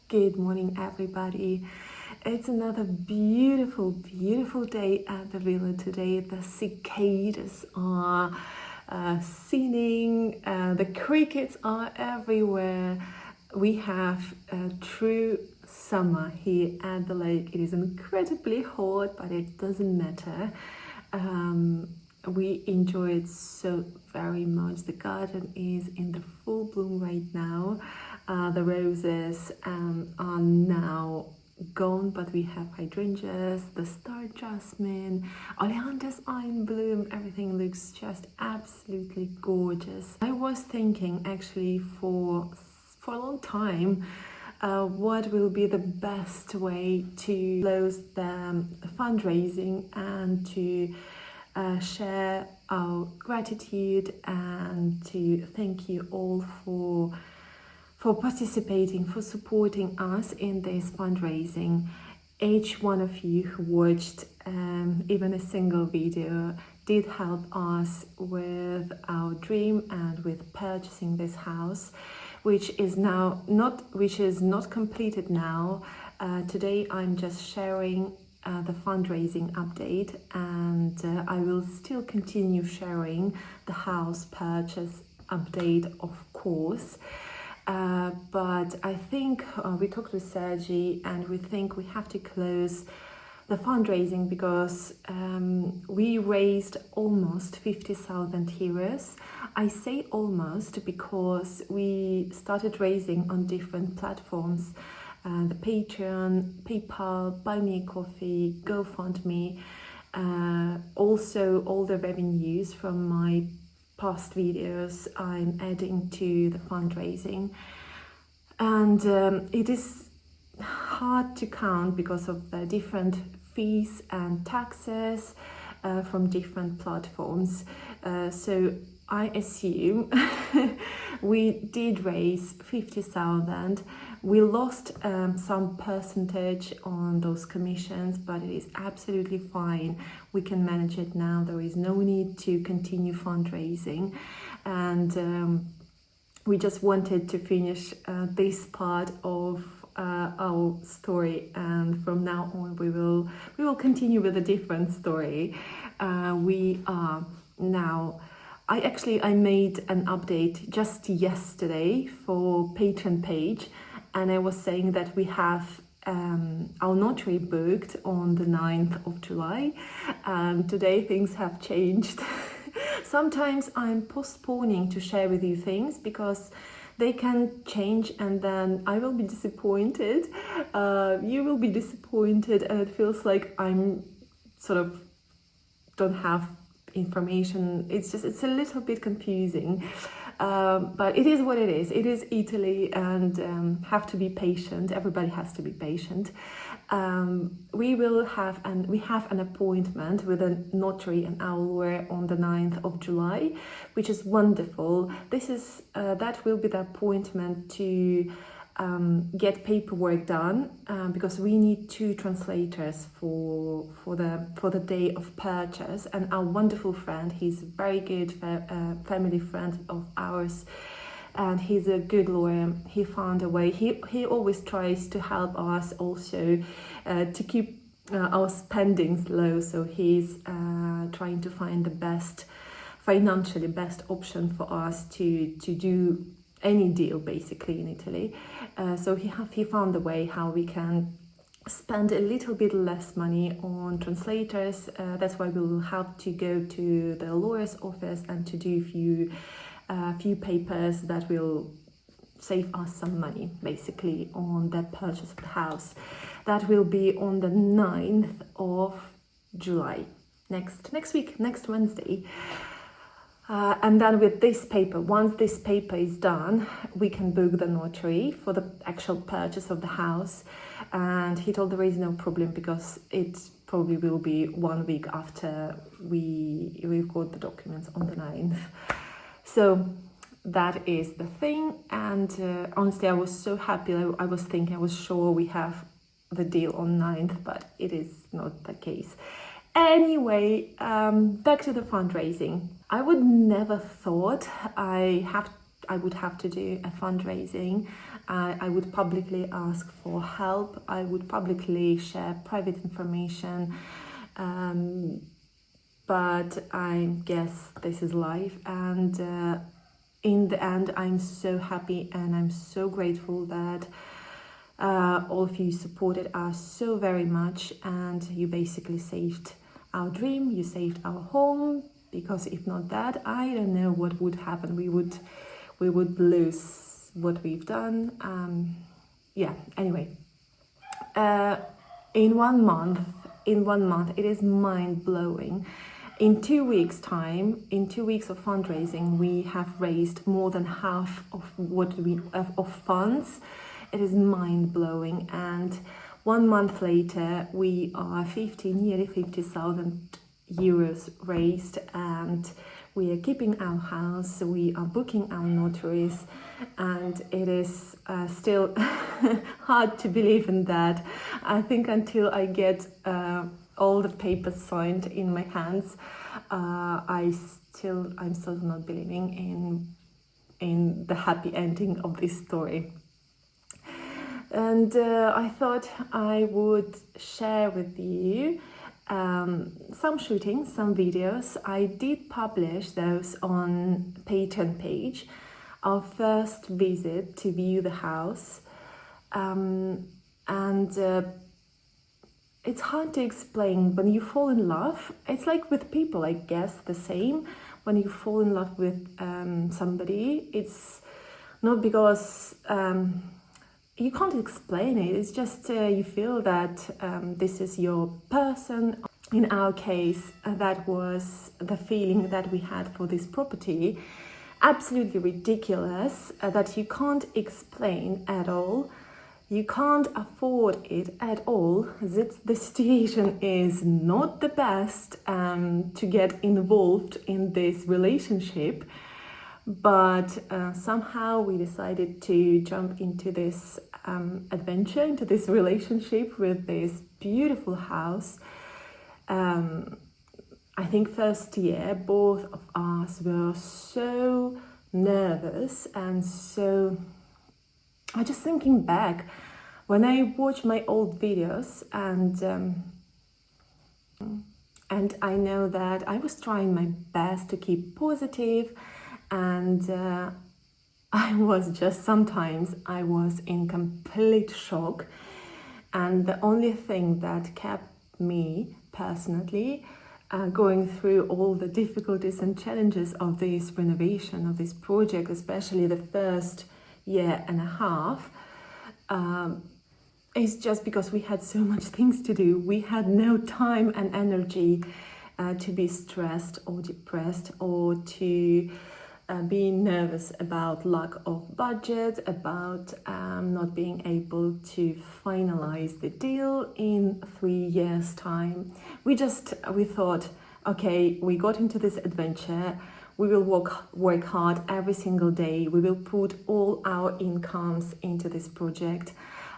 Good morning, everybody. It's another beautiful, beautiful day at the villa today. The cicadas are singing, the crickets are everywhere. We have a true summer here at the lake. It is incredibly hot, but it doesn't matter. We enjoy it so very much. The garden is in the full bloom right now. The roses are now gone, but we have hydrangeas, the star jasmine, oleanders are in bloom. Everything looks just absolutely gorgeous. I was thinking actually for a long time what will be the best way to close the fundraising and to share our gratitude and to thank you all for participating, for supporting us in this fundraising. Each one of you who watched even a single video did help us with our dream and with purchasing this house, which is not completed now. Today I'm just sharing the fundraising update, and I will still continue sharing the house purchase update, of course. But I think we talked with Sergi and we think we have to close the fundraising because we raised almost 50,000 euros. I say almost because we started raising on different platforms. The Patreon, PayPal, Buy Me a Coffee, GoFundMe, also all the revenues from my past videos I'm adding to the fundraising, and it is hard to count because of the different fees and taxes from different platforms, so I assume we did raise 50,000. We lost some percentage on those commissions, but it is absolutely fine. We can manage it now. There is no need to continue fundraising, and we just wanted to finish this part of our story, and from now on we will continue with a different story. We are now. I made an update just yesterday for Patreon page, and I was saying that we have our notary booked on the 9th of July. Today things have changed. Sometimes I'm postponing to share with you things because they can change, and then I will be disappointed. You will be disappointed, and it feels like I'm sort of don't have information. It's a little bit confusing, but it is what it is. It is Italy, and have to be patient. Everybody has to be patient. We have an appointment with a notary and our lawyer on the 9th of July, which is wonderful. That will be the appointment to get paperwork done, because we need 2 translators for the day of purchase, and our wonderful friend, he's a very good family friend of ours, and he's a good lawyer. He found a way. He always tries to help us also to keep our spendings low, so he's trying to find the financially best option for us to do any deal basically in Italy. So he found a way how we can spend a little bit less money on translators. That's why we will have to go to the lawyer's office and to do a few papers that will save us some money basically on the purchase of the house. That will be on the 9th of July, next week, next Wednesday. And then with this paper, once this paper is done, we can book the notary for the actual purchase of the house. And he told there is no problem because it probably will be 1 week after we've got the documents on the 9th. So that is the thing. And honestly, I was so happy. I was sure we have the deal on 9th, but it is not the case. Anyway, back to the fundraising. I would never thought I I would have to do a fundraising. I would publicly ask for help. I would publicly share private information. But I guess this is life, and in the end I'm so happy and I'm so grateful that all of you supported us so very much, and you basically saved our dream, you saved our home, because if not that, I don't know what would happen. We would lose what we've done. Anyway, in 1 month, it is mind-blowing. In 2 weeks' time, in 2 weeks of fundraising, we have raised more than half of what of funds. It is mind-blowing, and 1 month later, we are nearly 50,000 euros raised, and we are keeping our house, we are booking our notaries, and it is still hard to believe in that. I think until I get all the papers signed in my hands, I'm still not believing in the happy ending of this story. And I thought I would share with you some shootings, some videos. I did publish those on Patreon page. Our first visit to view the house, it's hard to explain. When you fall in love, it's like with people, I guess, the same. When you fall in love with somebody, it's not because you can't explain it. It's just you feel that this is your person. In our case, that was the feeling that we had for this property. Absolutely ridiculous, that you can't explain at all. You can't afford it at all. The situation is not the best to get involved in this relationship, but somehow we decided to jump into this adventure, into this relationship with this beautiful house. I think first year, both of us were so nervous, and so I just thinking back, when I watch my old videos, and I know that I was trying my best to keep positive, and sometimes I was in complete shock, and the only thing that kept me personally going through all the difficulties and challenges of this renovation, of this project, especially the first year and a half, is just because we had so much things to do. We had no time and energy to be stressed or depressed, or to be nervous about lack of budget, about not being able to finalize the deal in 3 years' time. We thought, okay, we got into this adventure. We will work hard every single day. We will put all our incomes into this project.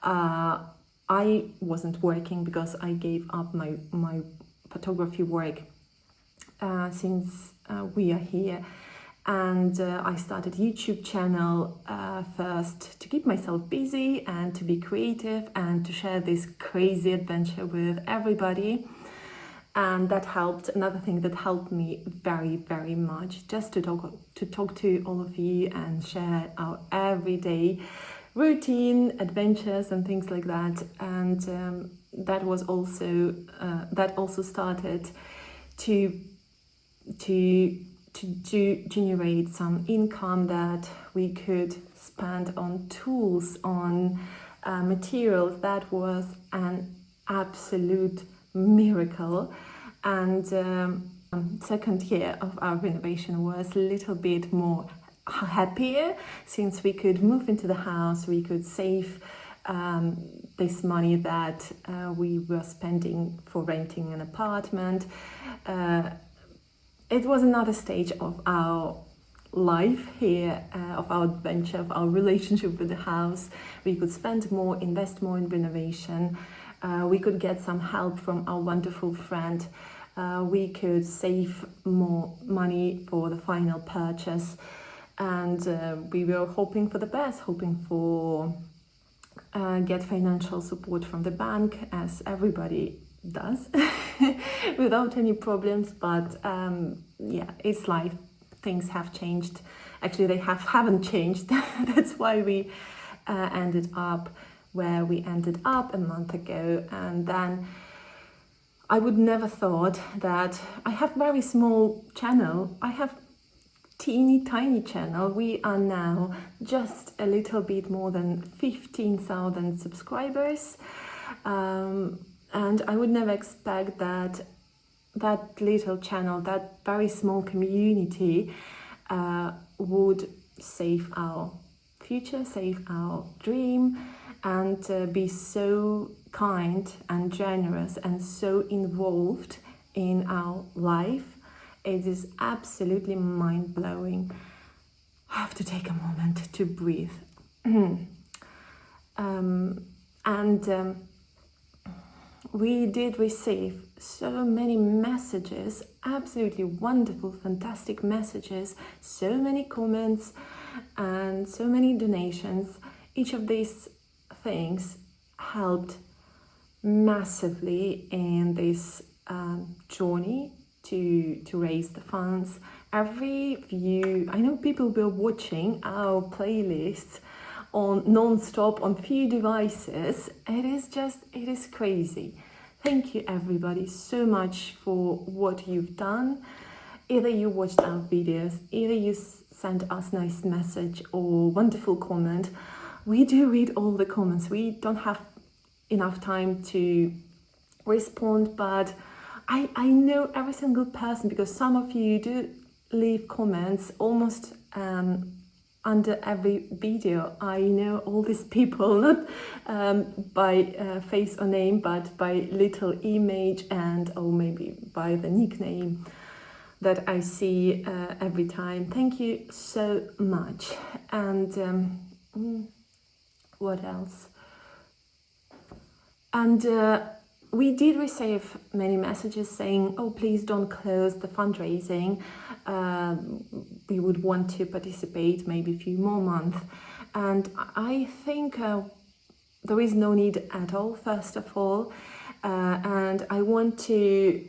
I wasn't working because I gave up my photography work since we are here. And I started YouTube channel first to keep myself busy and to be creative and to share this crazy adventure with everybody. And that helped. Another thing that helped me very, very much, just to talk to all of you and share our everyday routine, adventures and things like that. And that also started to generate some income that we could spend on tools, on materials. That was an absolute miracle. And second year of our renovation was a little bit more happier, since we could move into the house, we could save this money that we were spending for renting an apartment. It was another stage of our life here, of our adventure, of our relationship with the house. We could spend more, invest more in renovation. We could get some help from our wonderful friend. We could save more money for the final purchase. and we were hoping for the best, hoping for get financial support from the bank, as everybody does, without any problems. But yeah, it's life. Things have changed. Actually, they haven't changed. That's why we ended up where we ended up a month ago. And then I would never thought that I have very small channel. I have teeny tiny channel. We are now just a little bit more than 15,000 subscribers, and I would never expect that that little channel, that very small community, would save our future, save our dream, and be so kind and generous and so involved in our life. It is absolutely mind-blowing. I have to take a moment to breathe. We did receive so many messages, absolutely wonderful, fantastic messages, so many comments and so many donations. Each of these things helped massively in this journey to raise the funds. Every view, I know people were watching our playlists on non-stop on few devices. It is crazy. Thank you everybody so much for what you've done. Either you watched our videos, either you sent us nice message or wonderful comment. We do read all the comments. We don't have enough time to respond, but I know every single person, because some of you do leave comments almost under every video. I know all these people, not by face or name, but by little image and or maybe by the nickname that I see every time. Thank you so much. And what else? And we did receive many messages saying, oh, please don't close the fundraising. We would want to participate maybe a few more months. And I think there is no need at all, first of all. And I want to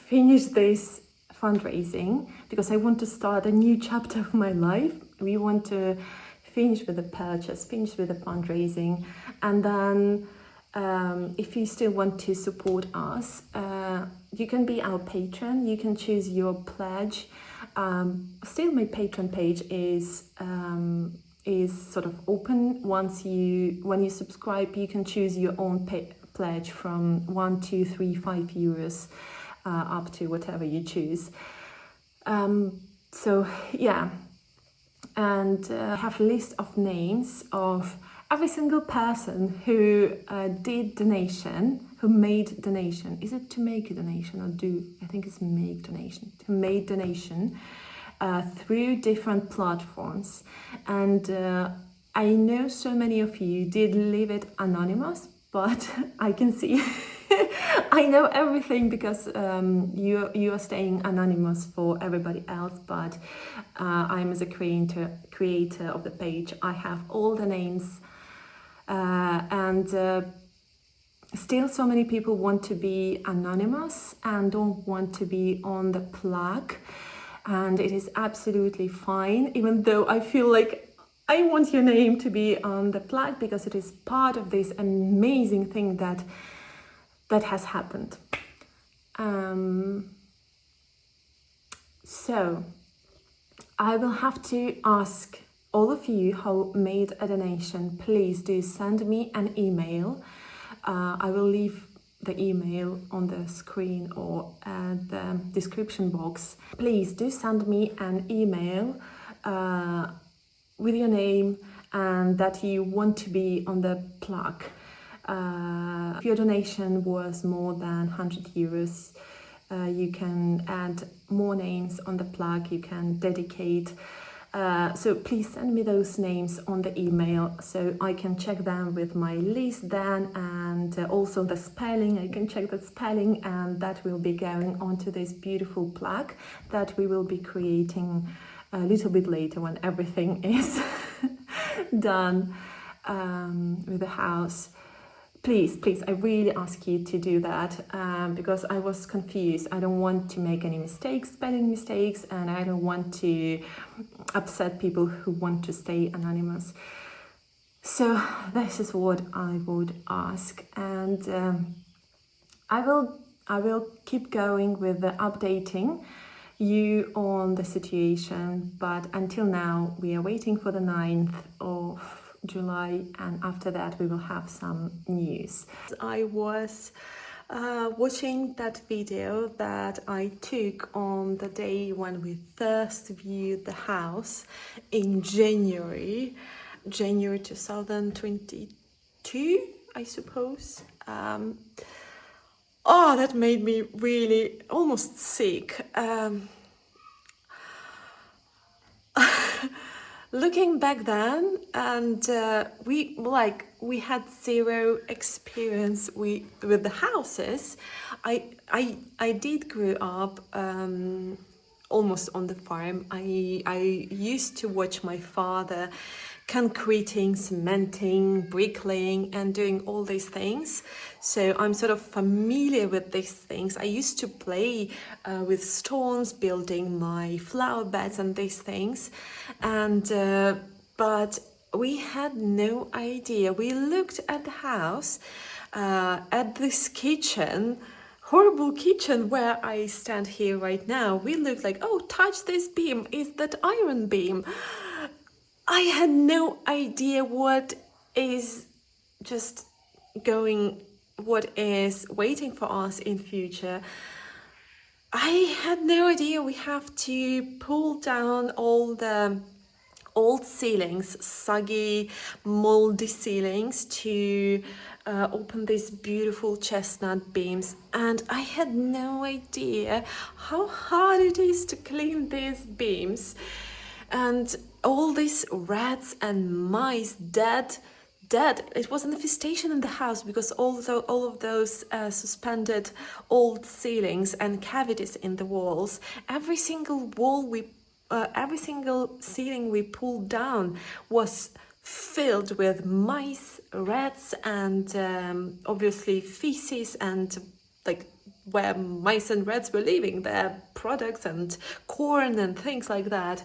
finish this fundraising because I want to start a new chapter of my life. We want to finish with the purchase, finish with the fundraising, and then if you still want to support us, you can be our patron. You can choose your pledge. Still, my Patreon page is sort of open. When you subscribe, you can choose your own pledge from 1, 2, 3, 5 euros up to whatever you choose. So yeah, and I have a list of names of every single person who did donation, who made donation. Is it to make a donation or do? I think it's make donation. To make donation through different platforms. And I know so many of you did leave it anonymous, but I can see, I know everything because you are staying anonymous for everybody else, but I'm as a creator of the page. I have all the names. And still so many people want to be anonymous and don't want to be on the plaque, and it is absolutely fine, even though I feel like I want your name to be on the plaque because it is part of this amazing thing that has happened. So I will have to ask all of you who made a donation, please do send me an email. I will leave the email on the screen or the description box. Please do send me an email with your name and that you want to be on the plaque. If your donation was more than 100 euros, you can add more names on the plaque, you can dedicate. So please send me those names on the email so I can check them with my list then, and also the spelling. I can check the spelling, and that will be going onto this beautiful plaque that we will be creating a little bit later when everything is done with the house. Please, I really ask you to do that because I was confused. I don't want to make any mistakes, spelling mistakes, and I don't want to upset people who want to stay anonymous. So this is what I would ask, and I will keep going with the updating you on the situation, but until now we are waiting for the 9th of July, and after that we will have some news. I was watching that video that I took on the day when we first viewed the house in January 2022, I suppose. That made me really almost sick. Looking back then, and we had zero experience with the houses. I did grow up almost on the farm. I used to watch my father concreting, cementing, bricklaying, and doing all these things. So I'm sort of familiar with these things. I used to play with stones, building my flower beds and these things. And but we had no idea. We looked at the house, at this kitchen, horrible kitchen where I stand here right now. We looked like, oh, touch this beam. Is that iron beam? I had no idea what is waiting for us in future. I had no idea we have to pull down all the old ceilings, soggy, moldy ceilings, to open these beautiful chestnut beams. And I had no idea how hard it is to clean these beams. And all these rats and mice dead. It was an infestation in the house because all of those suspended old ceilings and cavities in the walls. Every single ceiling we pulled down was filled with mice, rats, and obviously feces, and where mice and rats were leaving their products and corn and things like that.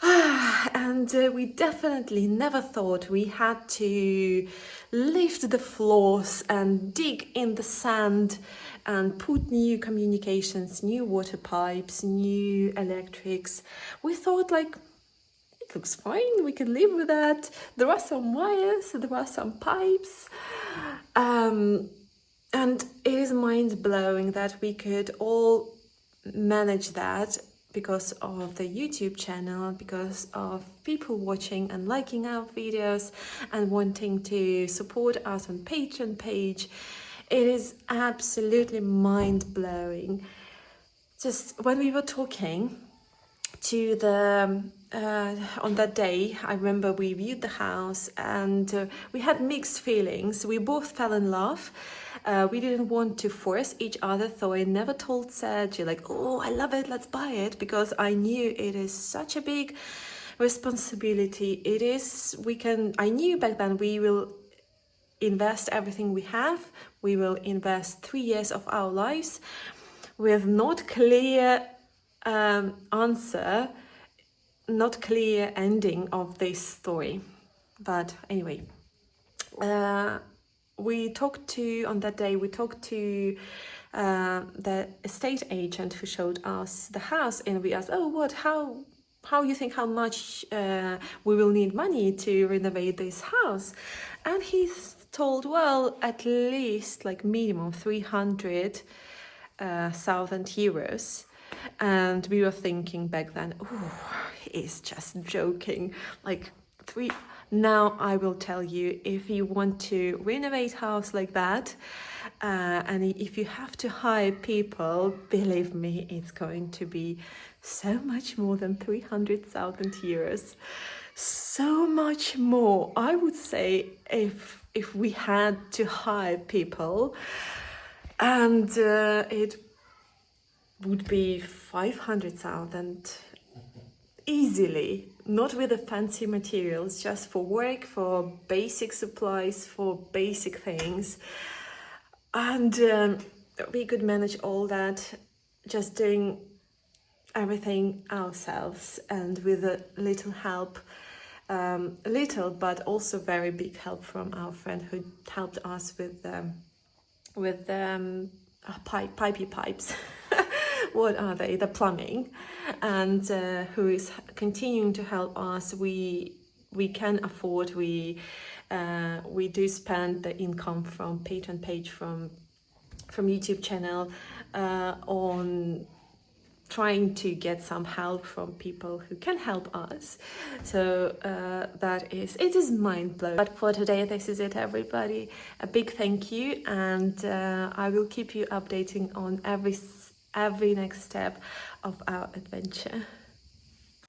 And we definitely never thought we had to lift the floors and dig in the sand and put new communications, new water pipes, new electrics. We thought it looks fine, we can live with that. There are some wires, there are some pipes. And it is mind-blowing that we could all manage that because of the YouTube channel, because of people watching and liking our videos and wanting to support us on Patreon page. It is absolutely mind-blowing. Just when we were talking to the on that day, I remember we viewed the house and we had mixed feelings. We both fell in love. We didn't want to force each other, so I never told Sergio oh, I love it, let's buy it, because I knew it is such a big responsibility. I knew back then we will invest everything we have. We will invest 3 years of our lives with not clear answer, not clear ending of this story. But anyway, on that day we talked to the estate agent who showed us the house, and we asked, how you think how much we will need money to renovate this house? And he's told, well, at least minimum 300,000 euros. And we were thinking back then, oh, he's just joking. Now I will tell you, if you want to renovate house like that, and if you have to hire people, believe me, it's going to be so much more than 300,000 euros. So much more. I would say if we had to hire people, and it would be 500,000 easily, not with the fancy materials, just for work, for basic supplies, for basic things. And we could manage all that just doing everything ourselves, and with a little help, little but also very big help from our friend who helped us with pipey pipes. What are they? The plumbing, and who is continuing to help us. We can afford. We do spend the income from Patreon page, from YouTube channel, on trying to get some help from people who can help us. So it is mind-blowing. But for today, this is it, everybody. A big thank you, and I will keep you updating on every next step of our adventure.